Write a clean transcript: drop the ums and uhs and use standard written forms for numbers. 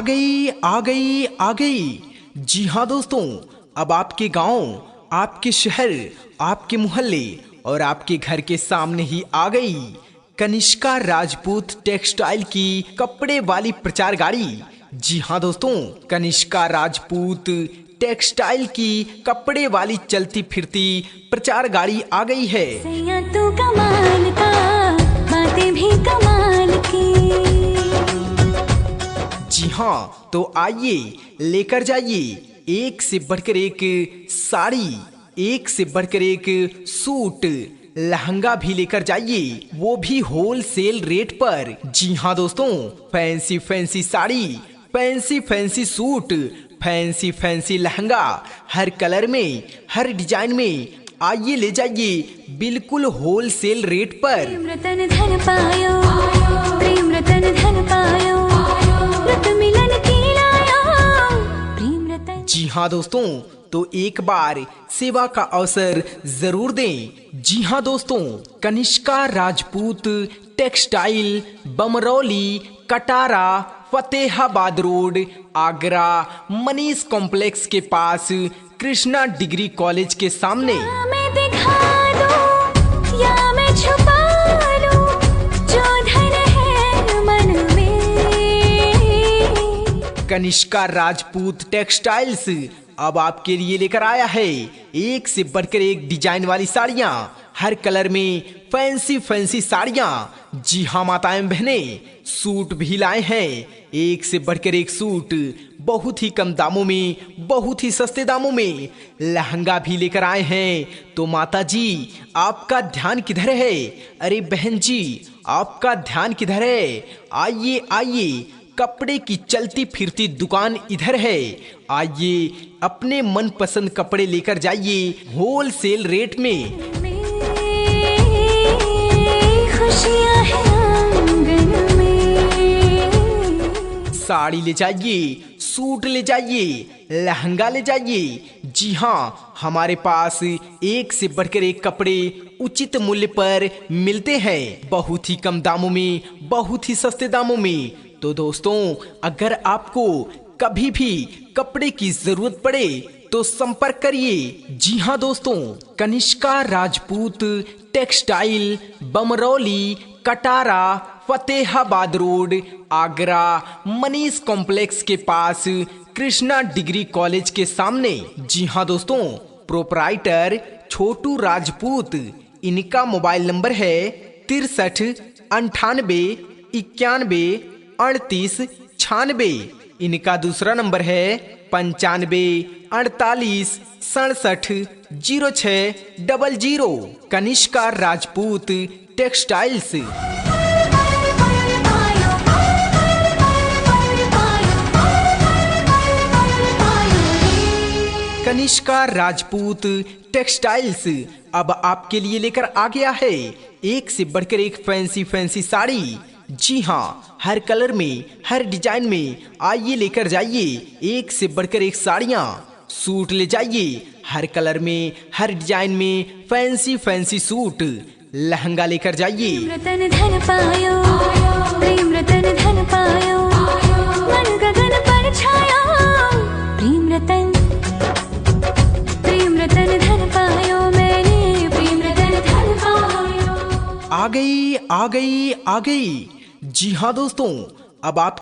आ गई। जी हाँ दोस्तों, अब आपके गांव, आपके शहर, आपके मोहल्ले और आपके घर के सामने ही आ गई कनिष्का राजपूत टेक्सटाइल की कपड़े वाली प्रचार गाड़ी। जी हाँ दोस्तों, कनिष्का राजपूत टेक्सटाइल की कपड़े वाली चलती फिरती प्रचार गाड़ी आ गई है। तू कमाल का, बातें भी कमाल की। जी हाँ, तो आइए लेकर जाइए एक से बढ़कर एक साड़ी, एक से बढ़कर एक सूट, लहंगा भी लेकर जाइए, वो भी होलसेल रेट पर। जी हाँ दोस्तों, fancy fancy sari, fancy fancy suit, fancy fancy lehenga, हर कलर में, हर डिजाइन में आइए ले जाइए बिल्कुल होलसेल रेट पर। प्रेम रतन धन पायो, प्रेम रतन धन पायो, रत मिलन की लायो, प्रेम रतन। जी हाँ दोस्तों, तो एक बार सेवा का अवसर जरूर दें। जी हाँ दोस्तों, Kanishka Rajput textile, Bamrauli, Katara, Fatehabad road, Agra, Manish complex के पास, कृष्णा डिग्री कॉलेज के सामने। या मैं दिखा दूं, या मैं छुपा लूं, जो धन है मन में। कनिष्का राजपूत टेक्सटाइल्स अब आपके लिए लेकर आया है एक से बढ़कर एक डिजाइन वाली साड़ियाँ, हर कलर में फैंसी फैंसी साड़ियाँ। जी हाँ माताएं बहनें, सूट भी लाए हैं, एक से बढ़कर एक सूट, बहुत ही कम दामों में, बहुत ही सस्ते दामों में। लहंगा भी लेकर आए हैं। तो माता जी, आपका ध्यान किधर है? अरे बहन जी, आपका ध्यान किधर है? आइए आइए, कपड़े की चलती फिरती दुकान इधर है। आइए अपने मनपसंद कपड़े लेकर जाइए होलसेल रेट में। खुशियां हैं आंगन में। साड़ी ले जाइए, सूट ले जाइए, लहंगा ले जाइए। जी हाँ, हमारे पास एक से बढ़कर एक कपड़े उचित मूल्य पर मिलते हैं, बहुत ही कम दामों में, बहुत ही सस्ते दामों में। तो दोस्तों, अगर आपको कभी भी कपड़े की जरूरत पड़े तो संपर्क करिए। जी हाँ दोस्तों, Kanishka Rajput textile, Bamrauli, Katara, Fatehabad road, Agra, Manish complex के पास, कृष्णा डिग्री कॉलेज के सामने। जी हाँ दोस्तों, प्रोपराइटर छोटू राजपूत। इनका मोबाइल नंबर है 63 98 91 38 96। इनका दूसरा नंबर है 95 48 67 06 00। कनिष्का राजपूत टेक्सटाइल्स। कनिष्का राजपूत टेक्सटाइल्स अब आपके लिए लेकर आ गया है एक से बढ़कर एक फैंसी फैंसी साड़ी। जी हाँ, हर कलर में, हर डिजाइन में आइए लेकर जाइए एक से बढ़कर एक साड़ियाँ, सूट ले जाइए, हर कलर में, हर डिजाइन में फैंसी फैंसी सूट, लहंगा लेकर जाइए। प्रेम रतन धन पायो, प्रेम रतन धन पायो, मन गगन पर छायो, प्रेम रतन धन पायो, मैंने प्रेम रतन धन पायो। आ गई। जी हाँ दोस्तों, अब आप